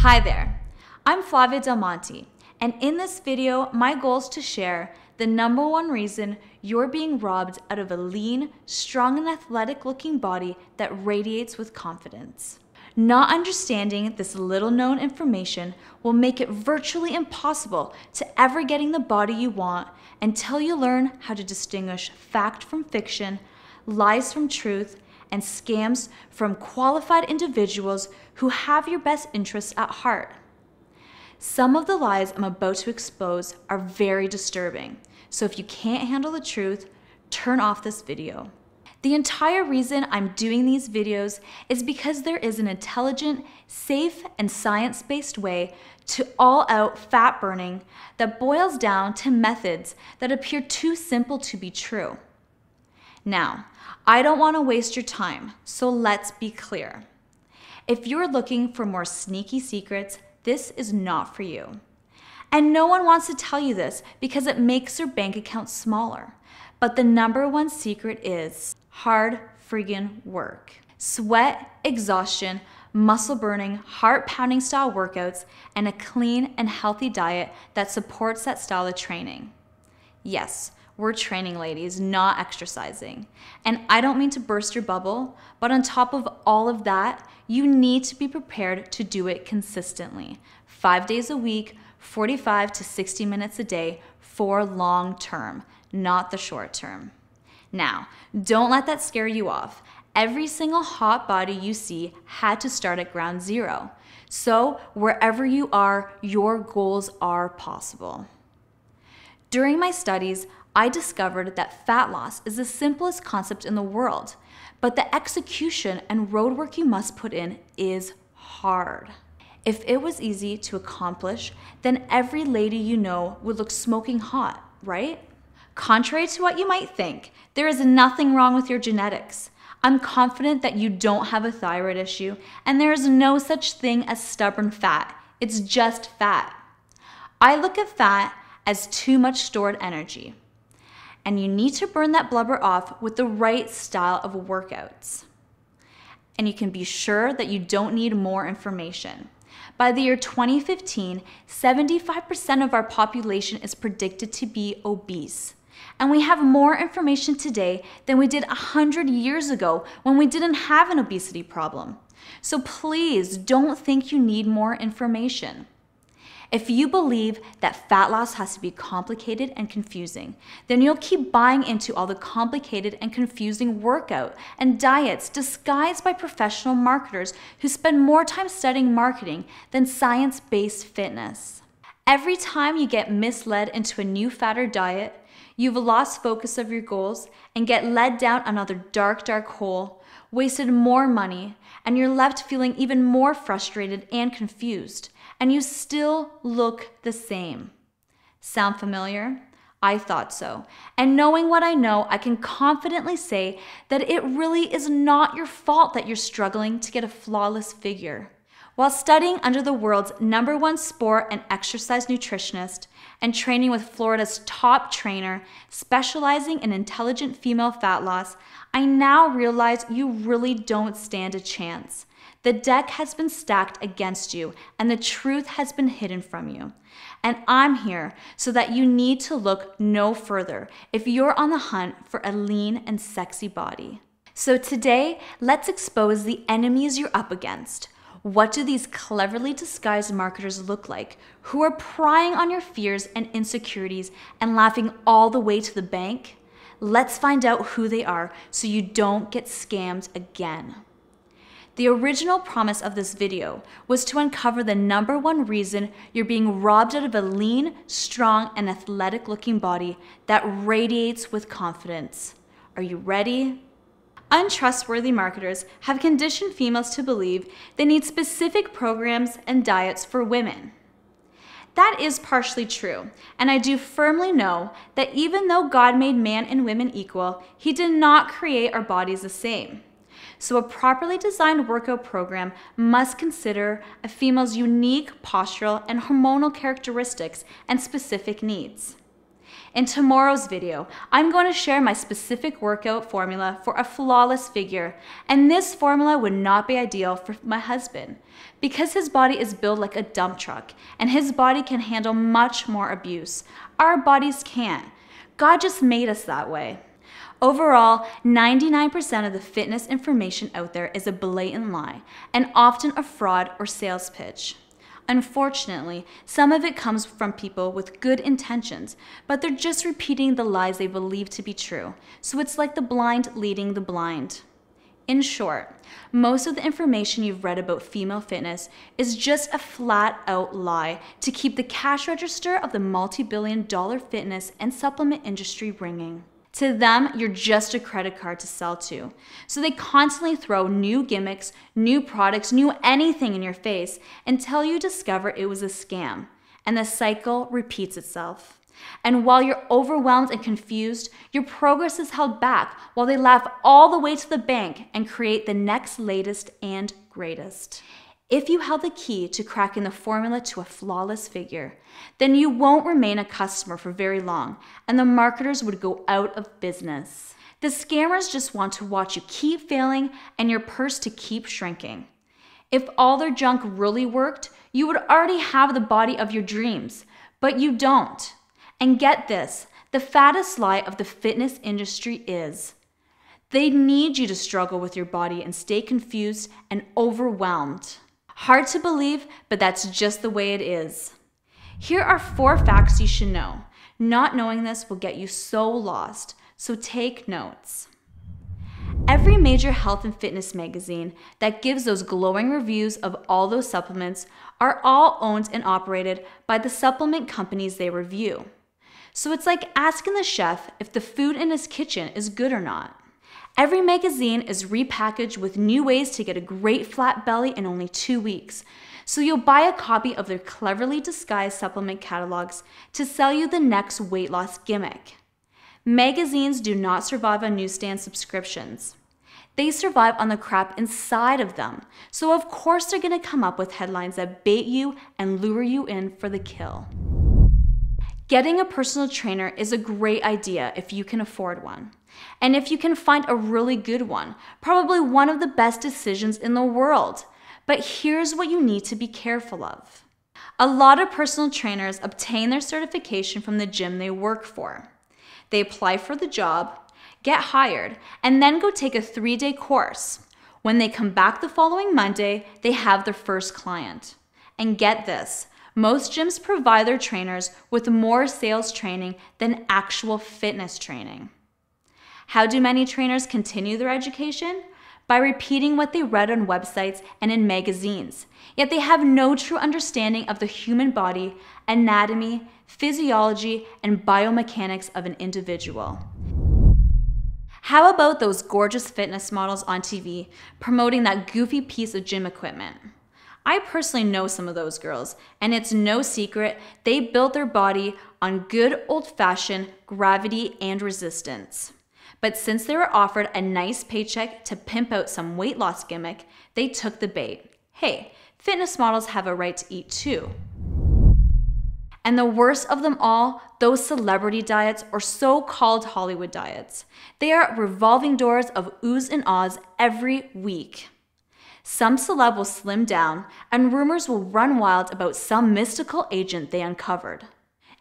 Hi there, I'm Flavia Del Monte, and in this video, my goal is to share the number one reason you're being robbed out of a lean, strong, and athletic-looking body that radiates with confidence. Not understanding this little-known information will make it virtually impossible to ever getting the body you want until you learn how to distinguish fact from fiction, lies from truth, and scams from qualified individuals who have your best interests at heart. Some of the lies I'm about to expose are very disturbing, so if you can't handle the truth, turn off this video. The entire reason I'm doing these videos is because there is an intelligent, safe, and science-based way to all-out fat burning that boils down to methods that appear too simple to be true. Now, I don't want to waste your time, so let's be clear. If you're looking for more sneaky secrets, this is not for you. And no one wants to tell you this because it makes your bank account smaller. But the number one secret is hard friggin' work. Sweat, exhaustion, muscle burning, heart pounding style workouts, and a clean and healthy diet that supports that style of training. Yes, we're training, ladies, not exercising. And I don't mean to burst your bubble, but on top of all of that, you need to be prepared to do it consistently. 5 days a week, 45 to 60 minutes a day for long term, not the short term. Now, don't let that scare you off. Every single hot body you see had to start at ground zero. So wherever you are, your goals are possible. During my studies, I discovered that fat loss is the simplest concept in the world, but the execution and road work you must put in is hard. If it was easy to accomplish, then every lady you know would look smoking hot, right? Contrary to what you might think, there is nothing wrong with your genetics. I'm confident that you don't have a thyroid issue, and there is no such thing as stubborn fat. It's just fat. I look at fat as too much stored energy. And you need to burn that blubber off with the right style of workouts. And you can be sure that you don't need more information. By the year 2015, 75% of our population is predicted to be obese. And we have more information today than we did 100 years ago when we didn't have an obesity problem. So please don't think you need more information. If you believe that fat loss has to be complicated and confusing, then you'll keep buying into all the complicated and confusing workout and diets disguised by professional marketers who spend more time studying marketing than science-based fitness. Every time you get misled into a new fad or diet, you've lost focus of your goals and get led down another dark hole, wasted more money, and you're left feeling even more frustrated and confused. And you still look the same. Sound familiar? I thought so. And knowing what I know, I can confidently say that it really is not your fault that you're struggling to get a flawless figure. While studying under the world's #1 sport and exercise nutritionist and training with Florida's top trainer, specializing in intelligent female fat loss, I now realize you really don't stand a chance. The deck has been stacked against you, and the truth has been hidden from you. And I'm here so that you need to look no further if you're on the hunt for a lean and sexy body. So today, let's expose the enemies you're up against. What do these cleverly disguised marketers look like, who are prying on your fears and insecurities and laughing all the way to the bank? Let's find out who they are so you don't get scammed again. The original promise of this video was to uncover the #1 reason you're being robbed out of a lean, strong, and athletic-looking body that radiates with confidence. Are you ready? Untrustworthy marketers have conditioned females to believe they need specific programs and diets for women. That is partially true, and I do firmly know that even though God made man and women equal, He did not create our bodies the same. So a properly designed workout program must consider a female's unique postural and hormonal characteristics and specific needs. In tomorrow's video, I'm going to share my specific workout formula for a flawless figure, and this formula would not be ideal for my husband because his body is built like a dump truck and his body can handle much more abuse. Our bodies can't. God just made us that way. Overall, 99% of the fitness information out there is a blatant lie and often a fraud or sales pitch. Unfortunately, some of it comes from people with good intentions, but they're just repeating the lies they believe to be true. So it's like the blind leading the blind. In short, most of the information you've read about female fitness is just a flat-out lie to keep the cash register of the multi-billion-dollar fitness and supplement industry ringing. To them, you're just a credit card to sell to. So they constantly throw new gimmicks, new products, new anything in your face until you discover it was a scam. And the cycle repeats itself. And while you're overwhelmed and confused, your progress is held back while they laugh all the way to the bank and create the next latest and greatest. If you held the key to cracking the formula to a flawless figure, then you won't remain a customer for very long, and the marketers would go out of business. The scammers just want to watch you keep failing and your purse to keep shrinking. If all their junk really worked, you would already have the body of your dreams, but you don't. And get this, the fattest lie of the fitness industry is they need you to struggle with your body and stay confused and overwhelmed. Hard to believe, but that's just the way it is. Here are 4 facts you should know. Not knowing this will get you so lost, so take notes. Every major health and fitness magazine that gives those glowing reviews of all those supplements are all owned and operated by the supplement companies they review. So it's like asking the chef if the food in his kitchen is good or not. Every magazine is repackaged with new ways to get a great flat belly in only 2 weeks. So you'll buy a copy of their cleverly disguised supplement catalogs to sell you the next weight loss gimmick. Magazines do not survive on newsstand subscriptions. They survive on the crap inside of them. So of course they're going to come up with headlines that bait you and lure you in for the kill. Getting a personal trainer is a great idea if you can afford one. And if you can find a really good one, probably one of the best decisions in the world. But here's what you need to be careful of. A lot of personal trainers obtain their certification from the gym they work for. They apply for the job, get hired, and then go take a 3-day course. When they come back the following Monday, they have their first client. And get this, most gyms provide their trainers with more sales training than actual fitness training. How do many trainers continue their education? By repeating what they read on websites and in magazines, yet they have no true understanding of the human body, anatomy, physiology, and biomechanics of an individual. How about those gorgeous fitness models on TV promoting that goofy piece of gym equipment? I personally know some of those girls, and it's no secret they built their body on good old-fashioned gravity and resistance. But since they were offered a nice paycheck to pimp out some weight loss gimmick, they took the bait. Hey, fitness models have a right to eat too. And the worst of them all, those celebrity diets or so-called Hollywood diets. They are revolving doors of oohs and ahs every week. Some celeb will slim down, and rumors will run wild about some mystical agent they uncovered.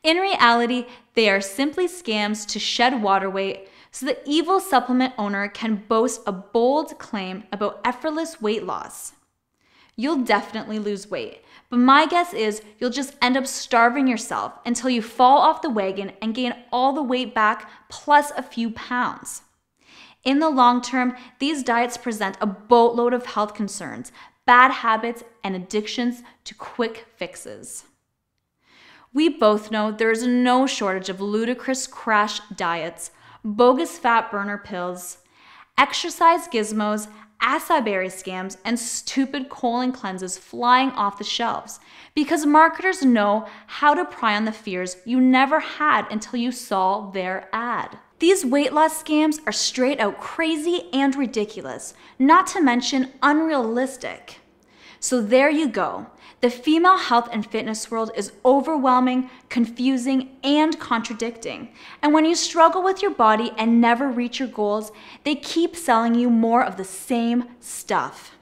In reality, they are simply scams to shed water weight so the evil supplement owner can boast a bold claim about effortless weight loss. You'll definitely lose weight, but my guess is you'll just end up starving yourself until you fall off the wagon and gain all the weight back plus a few pounds. In the long term, these diets present a boatload of health concerns, bad habits, and addictions to quick fixes. We both know there is no shortage of ludicrous crash diets, bogus fat burner pills, exercise gizmos, acai berry scams, and stupid colon cleanses flying off the shelves because marketers know how to pry on the fears you never had until you saw their ad. These weight loss scams are straight out crazy and ridiculous, not to mention unrealistic. So there you go. The female health and fitness world is overwhelming, confusing, and contradicting. And when you struggle with your body and never reach your goals, they keep selling you more of the same stuff.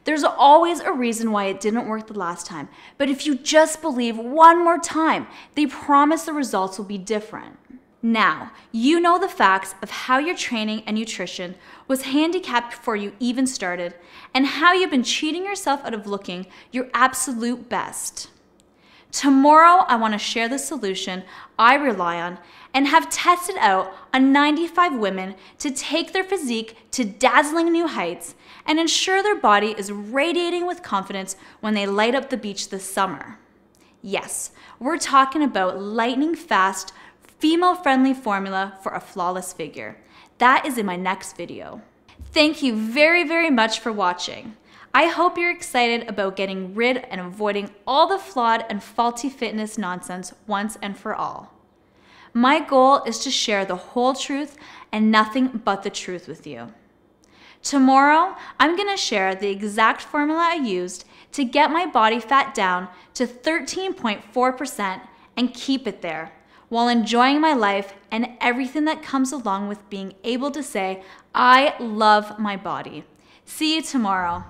There's always a reason why it didn't work the last time, but if you just believe one more time, they promise the results will be different. Now, you know the facts of how your training and nutrition was handicapped before you even started, and how you've been cheating yourself out of looking your absolute best. Tomorrow, I want to share the solution I rely on and have tested out on 95 women to take their physique to dazzling new heights and ensure their body is radiating with confidence when they light up the beach this summer. Yes, we're talking about lightning fast, female-friendly formula for a flawless figure. That is in my next video. Thank you very, very much for watching. I hope you're excited about getting rid and avoiding all the flawed and faulty fitness nonsense once and for all. My goal is to share the whole truth and nothing but the truth with you. Tomorrow, I'm going to share the exact formula I used to get my body fat down to 13.4% and keep it there, while enjoying my life and everything that comes along with being able to say, I love my body. See you tomorrow.